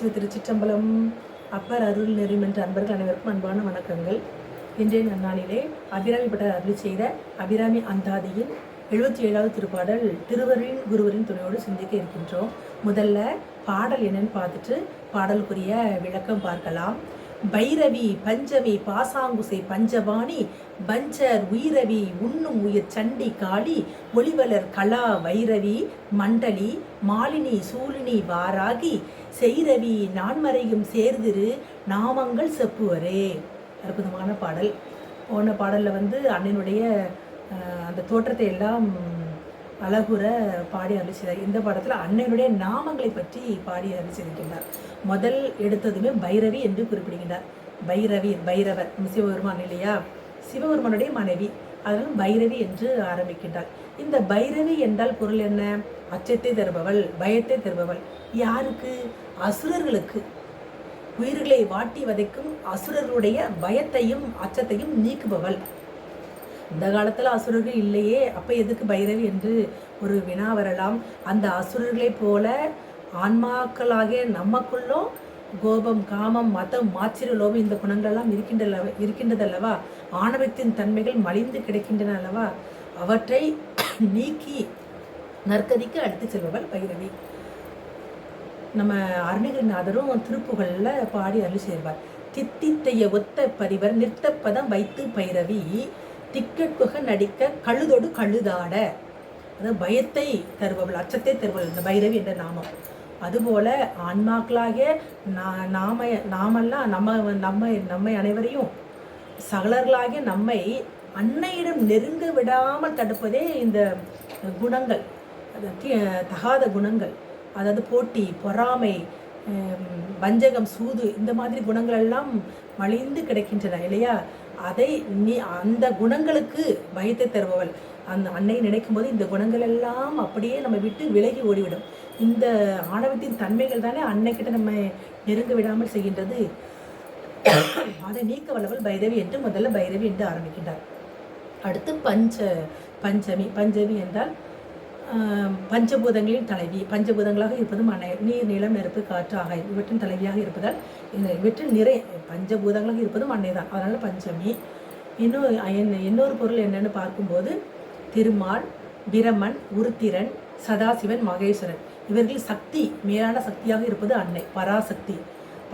சிவ திருச்சிற்றம்பலம். அப்பர் அருள் நெறிமென்ற அன்பர்கள் அனைவருக்கும் அன்பான வணக்கங்கள். இன்றைய நன்னாளிலே அபிராமி பட்டர் அருளி செய்த அபிராமி அந்தாதியின் 77வது திருப்பாடல் திருவரின் குருவரின் துணையோடு சிந்திக்க இருக்கின்றோம். முதல்ல பாடல் என்னன்னு பார்த்துட்டு பாடலுக்குரிய விளக்கம் பார்க்கலாம். பைரவி பஞ்சமி பாசாங்குசை பஞ்சபாணி பஞ்சர் உயிரவி உண்ணும் உயிர் சண்டி காளி ஒளிவலர் கலா வைரவி மண்டலி மாலினி சூலினி வாராகி செய்ரவி நான்மறையும் சேர்திரு நாமங்கள் செப்புவரே. அற்புதமான பாடல். போன பாடலில் அண்ணனுடைய அந்த தோற்றத்தை எல்லாம் அழகுற பாடி அருளிச்சார். இந்த பாடத்தில் அண்ணனுடைய நாமங்களை பற்றி பாடி அருளிச்சிருக்கின்றார். முதல் எடுத்ததுமே பைரவி என்று குறிப்பிடுகின்றார். பைரவி பைரவர் சிவபெருமான் இல்லையா, சிவபெருமானுடைய மனைவி, அதனால் பைரவி என்று ஆரம்பிக்கின்றார். இந்த பைரவி என்றால் பொருள் என்ன? அச்சத்தை தருபவள், பயத்தை தருபவள். யாருக்கு? அசுரர்களுக்கு. உயிர்களை வாட்டி வதைக்கும் அசுரர்களுடைய பயத்தையும் அச்சத்தையும் நீக்குபவள். இந்த காலத்தில் அசுரர்கள் இல்லையே, அப்போ எதுக்கு பைரவி என்று ஒரு வினா வரலாம். அந்த அசுரர்களை போல ஆன்மாக்களாகிய நமக்குள்ளும் கோபம், காமம், மதம், மாச்சிர லோபம் இந்த குணங்களெல்லாம் இருக்கின்றதல்லவா? ஆணவத்தின் தன்மைகள் மலிந்து கிடைக்கின்றன அல்லவா? அவற்றை நீக்கி நற்கதிக்கு அழைத்து செல்பவள் பைரவி. நம்ம அருணகிரிநாதரும் திருப்புகள்ல பாடி அருள் செய்வார். தித்தித்தைய ஒத்த பரிவர் நிறுத்தப்பதம் வைத்து பைரவி திக்கட்புக நடிக்க கழுதோடு கழுதாட. அதாவது பயத்தை தருபவள், அச்சத்தை தருபவள் இந்த பைரவி என்ற நாமம். அதுபோல ஆன்மாக்களாகிய நாமெல்லாம் நம்மை அனைவரையும் சகலர்களாகிய நம்மை அன்னையிடம் நெருங்க விடாமல் தடுப்பதே இந்த குணங்கள், தகாத குணங்கள். அதாவது போட்டி, பொறாமை, வஞ்சகம், சூது, இந்த மாதிரி குணங்கள் எல்லாம் மலிந்து கிடக்கின்றன இல்லையா? அதை அந்த குணங்களுக்கு பயத்தை தருபவள். அந்த அன்னையை நினைக்கும் போது இந்த குணங்கள் எல்லாம் அப்படியே நம்ம விட்டு விலகி ஓடிவிடும். இந்த ஆணவத்தின் தன்மைகள் தானே அன்னைக்கிட்ட நம்ம நெருங்க விடாமல் செய்கின்றது. அதை நீக்க வல்லவள் பைரவி என்று முதல்ல பைரவி என்று ஆரம்பிக்கின்றார். அடுத்து பஞ்சமி. பஞ்சமி என்றால் பஞ்சபூதங்களின் தலைவி. பஞ்சபூதங்களாக இருப்பதும் அன்னை. நீர், நிலம், நெருப்பு, காற்று, ஆகாயம் இவற்றின் தலைவியாக இருப்பதால் இவற்றில் நிறை பஞ்சபூதங்களாக இருப்பதும் அன்னை தான். அதனால பஞ்சமி. இன்னொரு பொருள் என்னன்னு பார்க்கும்போது திருமால், பிரமன், உருத்திரன், சதாசிவன், மகேஸ்வரன் இவர்கள் சக்தி, மேலான சக்தியாக இருப்பது அன்னை, பராசக்தி.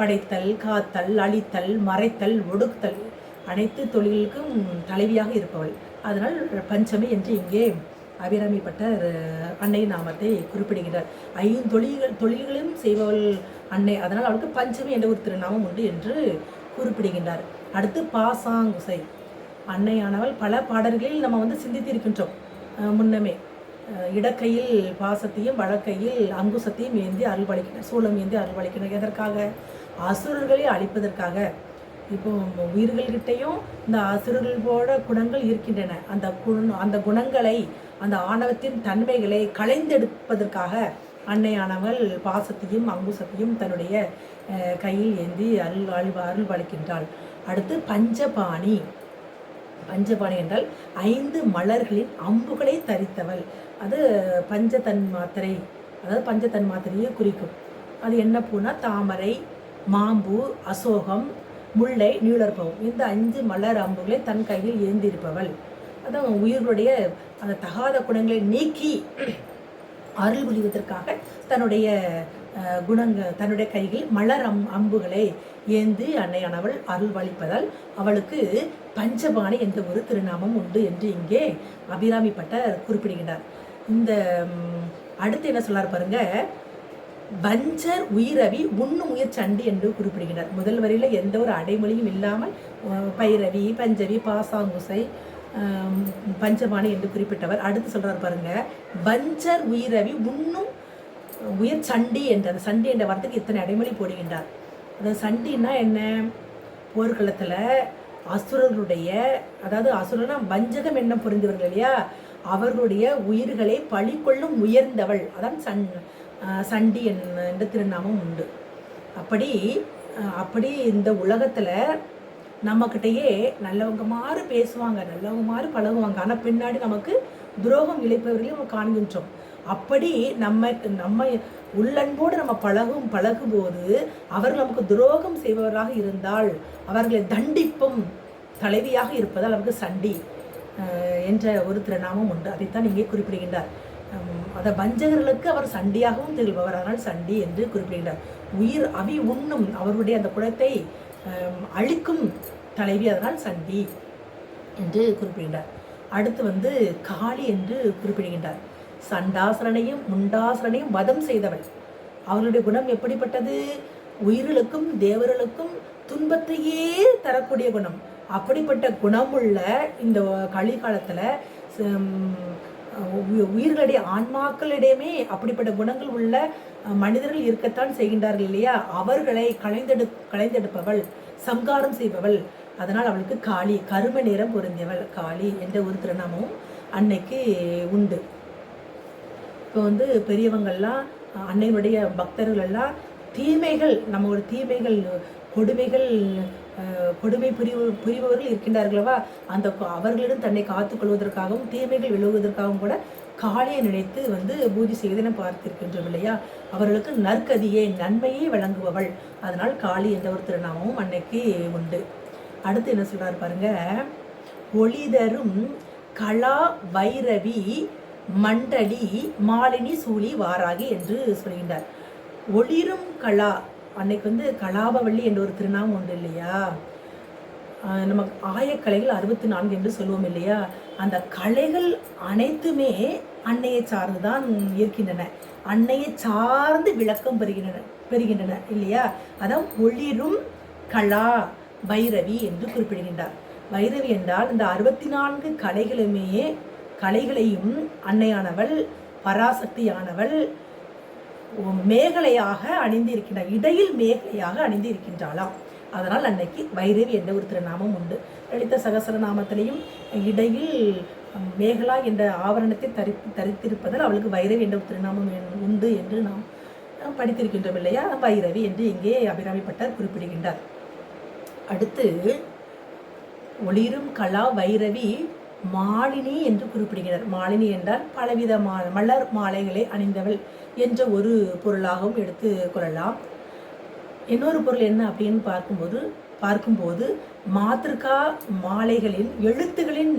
படைத்தல், காத்தல், அழித்தல், மறைத்தல், ஒடுக்குத்தல் அனைத்து தொழில்களுக்கும் தலைவியாக இருப்பவள். அதனால் பஞ்சமி என்று இங்கே அபிராமி பட்டர் அன்னை நாமத்தை குறிப்பிடுகிறார். 5 தொழில்களும் செய்பவள் அன்னை, அதனால் அவளுக்கு பஞ்சமி என்ற ஒரு திருநாமம் உண்டு என்று குறிப்பிடுகின்றார். அடுத்து பாசாங்குசை. அன்னையானவள் பல பாடல்களில் நம்ம சிந்தித்திருக்கின்றோம். முன்னமே இடக்கையில் பாசத்தையும் வழக்கையில் அங்குசத்தையும் ஏந்தி அருள்பாலிக்கின்றனர், சூளம் ஏந்தி அருள்பாலிக்கின்றனர். எதற்காக? அசுரர்களை அழிப்பதற்காக. இப்போ உயிர்கள்கிட்டையும் இந்த அசுரர்கள் போல குணங்கள் இருக்கின்றன. அந்த குணங்களை, அந்த ஆணவத்தின் தன்மைகளை களைந்தெடுப்பதற்காக அன்னையானவள் பாசத்தையும் அங்குசத்தையும் தன்னுடைய கையில் ஏந்தி அருள்பாலிக்கின்றாள். அடுத்து பஞ்சபாணி. பஞ்சபாணி என்றால் 5 மலர்களின் அம்புகளை தரித்தவள். அது பஞ்சதன் மாத்திரை, அதாவது பஞ்சதன் மாத்திரையை குறிக்கும். அது என்ன பூனா? தாமரை, மாம்பு, அசோகம், முல்லை, நீளற்பவம் இந்த 5 மலர் அம்புகளை தன் கையில் ஏந்திருப்பவள். அதான் உயிர்களுடைய அந்த தகாத குணங்களை நீக்கி அருள் புரிவதற்காக தன்னுடைய கையில் மலர் அம்புகளை ஏந்தி அன்னையானவள் அருள்பாலிப்பதால் அவளுக்கு பஞ்சபாணி என்ற ஒரு திருநாமம் உண்டு என்று இங்கே அபிராமி பட்டர் குறிப்பிடுகின்றார். இந்த அடுத்து என்ன சொல்லார் பாருங்க. பஞ்சர் உயிரவி உண்ணும் உயிர் சண்டி என்று குறிப்பிடுகின்றார். முதல் வரியில் எந்த ஒரு அடைமொழியும் இல்லாமல் பைரவி, பஞ்சவி, பாசாங்குசை, பஞ்சபாணி என்று குறிப்பிட்டவர். அடுத்து சொல்றார் பாருங்க. பஞ்சர் உயிரவி உண்ணும் உயிர் சண்டி என்ற அந்த சண்டி என்ற வார்த்தைக்கு இத்தனை அடைமொழி போடுகின்றார். அந்த சண்டின்னா என்ன? போர்க்களத்தில் அசுரர்களுடைய, அதாவது அசுரனா வஞ்சகம் என்ன புரிந்தவர்கள் இல்லையா, அவர்களுடைய உயிர்களை பழி கொள்ளும் உயர்ந்தவள். அதான் சண்டி என்ற திருநாமம் உண்டு. அப்படி இந்த உலகத்தில் நம்மக்கிட்டேயே நல்லவங்க மாதிரி பேசுவாங்க, நல்லவங்க மாதிரி பழகுவாங்க. ஆனால் பின்னாடி நமக்கு துரோகம் இழைப்பவர்களையும் நம்ம காண்கின்றோம். அப்படி நம்ம உள்ளன்போடு நம்ம பழகும்போது அவர்கள் நமக்கு துரோகம் செய்பவராக இருந்தால் அவர்களை தண்டிப்பும் தலைவியாக இருப்பதால் அவருக்கு சண்டி என்ற ஒரு திருநாமம் உண்டு. அதைத்தான் இங்கே குறிப்பிடுகின்றார். அதை வஞ்சகர்களுக்கு அவர் சண்டியாகவும் திகழ்பவர், அதனால் சண்டி என்று குறிப்பிடுகின்றார். உயிர் அவி உண்ணும் அவருடைய அந்த குலத்தை அழிக்கும் தலைவி, அதனால் சண்டி என்று குறிப்பிடுகின்றார். அடுத்து காளி என்று குறிப்பிடுகின்றார். சண்டாசுரனையும் முண்டாசுரனையும் வதம் செய்தவள். அவர்களுடைய குணம் எப்படிப்பட்டது? உயிர்களுக்கும் தேவர்களுக்கும் துன்பத்தையே தரக்கூடிய குணம். அப்படிப்பட்ட குணமுள்ள இந்த கலிகாலத்தில் உயிர்களுடைய ஆன்மாக்களிடையுமே அப்படிப்பட்ட குணங்கள் உள்ள மனிதர்கள் இருக்கத்தான் செய்கின்றார்கள் இல்லையா? அவர்களை களைந்தெடுப்பவள், சங்காரம் செய்பவள். அதனால் அவளுக்கு காளி, கரும நேரம் பொருந்தியவள் காளி என்ற ஒரு திருநாமமும் அன்னைக்கு உண்டு. இப்போ பெரியவங்கள்லாம் அன்னையினுடைய பக்தர்கள் எல்லாம் தீமைகள், நம்மளோட தீமைகள், கொடுமை புரிபவர்கள் இருக்கின்றார்களவா, அந்த அவர்களிடம் தன்னை காத்துக்கொள்வதற்காகவும் தீமைகள் விழுவதற்காகவும் கூட காளியை நினைத்து பூஜை செய்வதை நம்ம பார்த்திருக்கின்றோம் இல்லையா? அவர்களுக்கு நற்கதியை, நன்மையை வழங்குபவள். அதனால் காளி என்ற ஒரு திருநாமமும் அன்னைக்கு உண்டு. அடுத்து என்ன சொல்றாரு பாருங்க, ஒளிதரும் கலா வைரவி மண்டலி மாலினி சூழி வாராகி என்று சொல்கின்றார். ஒளிரும் கலா, அன்னைக்கு கலாபவள்ளி என்ற ஒரு திருநாமம் உண்டு இல்லையா? நம்ம ஆயக்கலைகள் 64 என்று சொல்லுவோம் இல்லையா? அந்த கலைகள் அனைத்துமே அன்னையை சார்ந்துதான் இருக்கின்றன, அன்னையை சார்ந்து விளக்கம் பெறுகின்றன இல்லையா? அதான் ஒளிரும் கலா வைரவி என்று குறிப்பிடுகின்றார். வைரவி என்றால் இந்த 64 கலைகளையும் அன்னையானவள், பராசக்தியானவள் மேகலையாக அணிந்து இருக்கின்றார், இடையில் மேகலையாக அணிந்து இருக்கின்றாளாம். அதனால் அன்னைக்கு வைரவி என்ற ஒரு திருநாமம் உண்டு. லலித சகசரநாமத்திலையும் இடையில் மேகலா என்ற ஆவரணத்தை தரித்திருப்பதால் அவளுக்கு வைரவி என்ற ஒரு திருநாமம் உண்டு என்று நாம் படித்திருக்கின்றோம் இல்லையா? வைரவி என்று இங்கே அபிராமி பட்டர் குறிப்பிடுகின்றார். அடுத்து ஒளிரும் கலா வைரவி மாலினி என்று குறிப்பிடுகிறார். மாலினி என்றால் பலவிதமான மலர் மாலைகளை அணிந்தவள் என்ற ஒரு பொருளாகவும் எடுத்து கொள்ளலாம். இன்னொரு பொருள் என்ன அப்படின்னு பார்க்கும்போது மாத்திருக்கா மாலைகளின் எழுத்துகளின்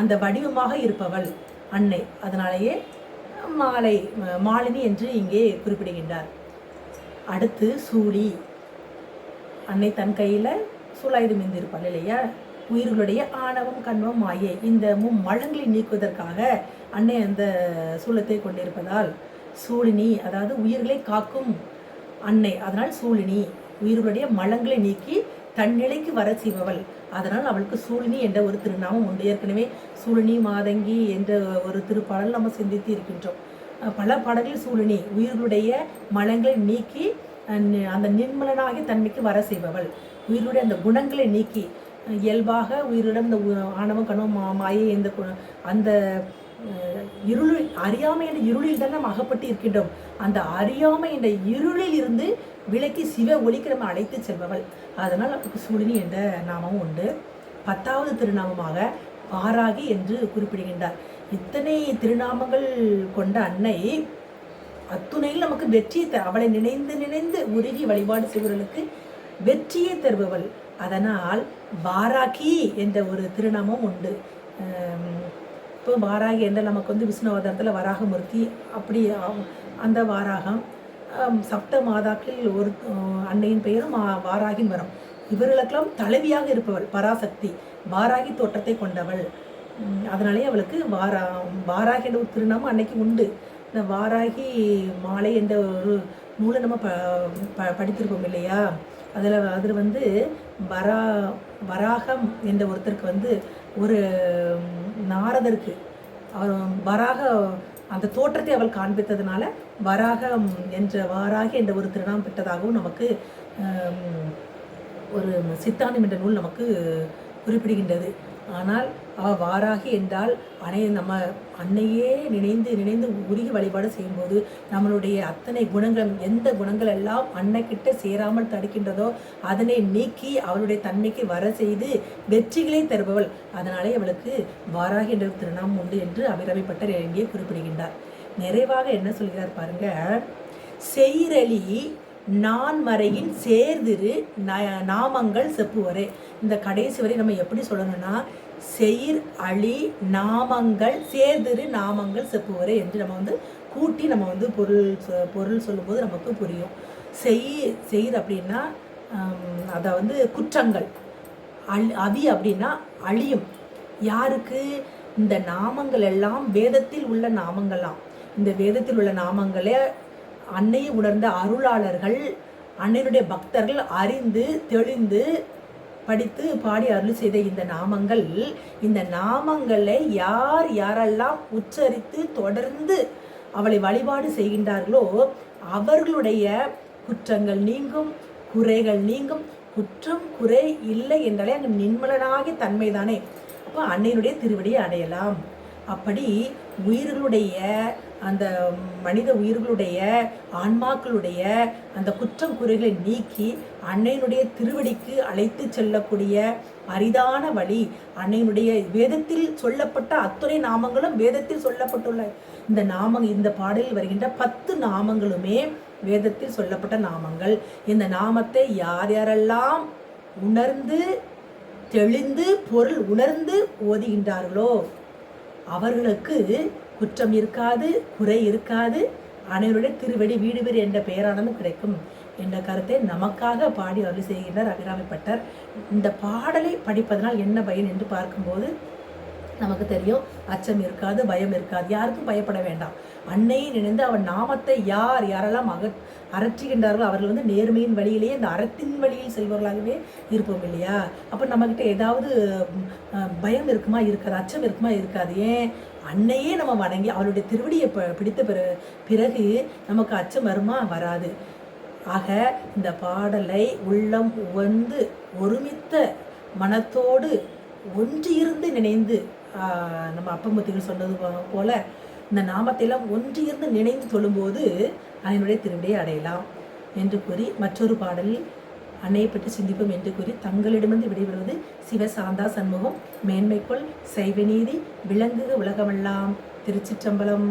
அந்த வடிவமாக இருப்பவள் அன்னை. அதனாலேயே மாலினி என்று இங்கே குறிப்பிடுகின்றார். அடுத்து சூழி, அன்னை தன் கையில் சூலாயுதம் இருந்திருப்பாள் இல்லையா? உயிர்களுடைய ஆணவம், கண்வம், மாயை இந்த மலங்களை நீக்குவதற்காக அன்னை அந்த சூலத்தை கொண்டிருப்பதால் சூழினி, அதாவது உயிர்களை காக்கும் அன்னை, அதனால் சூழினி. உயிர்களுடைய மலங்களை நீக்கி தன்னிலைக்கு வர செய்பவள், அதனால் அவளுக்கு சூழினி என்ற ஒரு திருநாமம் உண்டு. ஏற்கனவே சூழினி மாதங்கி என்ற ஒரு திருப்பாடல் நம்ம சிந்தித்து இருக்கின்றோம். பல பாடல்களில் சூழினி உயிர்களுடைய மலங்களை நீக்கி அந்த நிர்மலனாகி தன்மைக்கு வர செய்பவள். உயிர்களுடைய அந்த குணங்களை நீக்கி இயல்பாக உயிரிடம் இந்த ஆணவம், கணவம், மாயை அந்த இருளில், அறியாமை என்ற இருளில் தான் நம்ம அகப்பட்டு இருக்கின்றோம். அந்த அறியாமை என்ற இருளில் இருந்து விலக்கி சிவ ஒளிக்கு நம்ம அழைத்து செல்பவள். அதனால் அவருக்கு சூழினி என்ற நாமமும் உண்டு. 10வது திருநாமமாக வாராகி என்று குறிப்பிடுகின்றார். இத்தனை திருநாமங்கள் கொண்ட அன்னை அத்துணையில் நமக்கு வெற்றியை அவளை நினைந்து உருகி வழிபாடு செய்வர்களுக்கு வெற்றியை தருபவள். அதனால் வாராகி என்ற ஒரு திருநாமம் உண்டு. இப்போ வாராகி என்ற நமக்கு விஷ்ணு அவதாரத்தில் வராகமூர்த்தி, அப்படி அந்த வாராகம் சப்த மாதாக்களில் ஒரு அன்னையின் பெயரும் வாராகின் வரும். இவர்களுக்கெல்லாம் தலைவியாக இருப்பவள் பராசக்தி, வாராகி தோற்றத்தை கொண்டவள். அதனாலே அவளுக்கு வாராகி என்ற ஒரு திருநாமம் அன்னைக்கு உண்டு. இந்த வாராகி மாலை என்ற ஒரு நூலை நம்ம படித்திருப்போம் இல்லையா? அதில் வராகம் என்ற ஒருத்தருக்கு ஒரு நாரதருக்கு அவர் வராக அந்த தோற்றத்தை அவள் காண்பித்ததுனால வராகம் வாராகி என்ற ஒரு திருநாமம் பெற்றதாகவும் நமக்கு ஒரு சித்தாந்தம் என்ற நூல் நமக்கு குறிப்பிடுகின்றது. ஆனால் அவள் வாராகி என்றால் நம்ம அன்னையே நினைந்து உருகி வழிபாடு செய்யும்போது நம்மளுடைய அத்தனை குணங்கள், எந்த குணங்கள் எல்லாம் அன்னைக்கிட்ட சேராமல் தடுக்கின்றதோ அதனை நீக்கி அவளுடைய தன்மைக்கு வர செய்து வெற்றிகளை தருபவள். அதனாலே அவளுக்கு வாராகி என்ற திருநாமம் உண்டு என்று அபிராமி பட்டர் இங்கே குறிப்பிடுகின்றார். நிறைவாக என்ன சொல்கிறார் பாருங்க, செய்ரலி நான்மறையின் சேர்திரு நாமங்கள் செப்புவரே. இந்த கடைசி வரை நம்ம எப்படி சொல்லணும்னா, செயிர் அழி நாமங்கள் சேர்திரு நாமங்கள் செப்புவரே என்று நம்ம கூட்டி நம்ம பொருள் சொல்லும்போது நமக்கு புரியும். செயிர் அப்படின்னா அதை குற்றங்கள், அவி அப்படின்னா அழியும். யாருக்கு? இந்த நாமங்கள் எல்லாம் வேதத்தில் உள்ள நாமங்களாம். இந்த வேதத்தில் உள்ள நாமங்களே அன்னையை உணர்ந்த அருளாளர்கள், அன்னையினுடைய பக்தர்கள் அறிந்து தெளிந்து படித்து பாடி அருள் செய்த இந்த நாமங்களை யாரெல்லாம் உச்சரித்து தொடர்ந்து அவளை வழிபாடு செய்கின்றார்களோ அவர்களுடைய குற்றங்கள் நீங்கும், குறைகள் நீங்கும். குற்றம் குறை இல்லை என்றாலே அங்கு நின்மலனாகிய தன்மைதானே. அப்போ அன்னையினுடைய திருவடியை அடையலாம். அப்படி உயிர்களுடைய அந்த மனித உயிர்களுடைய ஆன்மாக்களுடைய அந்த குற்றம் குறைகளை நீக்கி அன்னையினுடைய திருவடிக்கு அழைத்து செல்லக்கூடிய அரிதான வழி. அன்னையினுடைய வேதத்தில் சொல்லப்பட்ட அத்துணை நாமங்களும் வேதத்தில் சொல்லப்பட்டுள்ள இந்த பாடலில் வருகின்ற 10 நாமங்களுமே வேதத்தில் சொல்லப்பட்ட நாமங்கள். இந்த நாமத்தை யாரெல்லாம் உணர்ந்து தெளிந்து பொருள் உணர்ந்து ஓதுகின்றார்களோ அவர்களுக்கு குற்றம் இருக்காது, குறை இருக்காது. அனைவருடைய திருவடி வீடு வீடு என்ற பெயரானதும் கிடைக்கும் என்ற கருத்தை நமக்காக பாடி அருள் செய்கின்றார் அபிராமிப்பட்டர். இந்த பாடலை படிப்பதனால் என்ன பயன் என்று பார்க்கும்போது நமக்கு தெரியும், அச்சம் இருக்காது, பயம் இருக்காது. யாருக்கும் பயப்பட வேண்டாம். அன்னையை நினைந்து அவன் நாமத்தை யாரெல்லாம் அரற்றுகின்றார்களோ அவர்கள் நேர்மையின் வழியிலேயே இந்த அறத்தின் வழியில் செல்பவர்களாகவே இருப்போம் இல்லையா? அப்போ நம்மக்கிட்ட ஏதாவது பயம் இருக்குமா? இருக்காது. அச்சம் இருக்குமா? இருக்காது. ஏன்? அன்னையே நம்ம வணங்கி அவளுடைய திருவடியை பிடித்த பிறகு நமக்கு அச்சம் வருமா? வராது. ஆக இந்த பாடலை உள்ளம் ஒருமித்த மனத்தோடு ஒன்றியிருந்து நினைந்து, நம்ம அப்பமுத்திகள் சொன்னது போல இந்த நாமத்தையெல்லாம் ஒன்றியிருந்து நினைந்து தொழும்போது அன்னையினுடைய திருவடியை அடையலாம் என்று கூறி மற்றொரு பாடலில் அன்னையை பற்றி சிந்திப்போம் என்று கூறி தங்களிடமிருந்து விடைபெறுவது சிவசாந்தா சண்முகம். மேன்மைக்குள் சைவநீதி விளங்குக உலகமெல்லாம். திருச்சிற்றம்பலம்.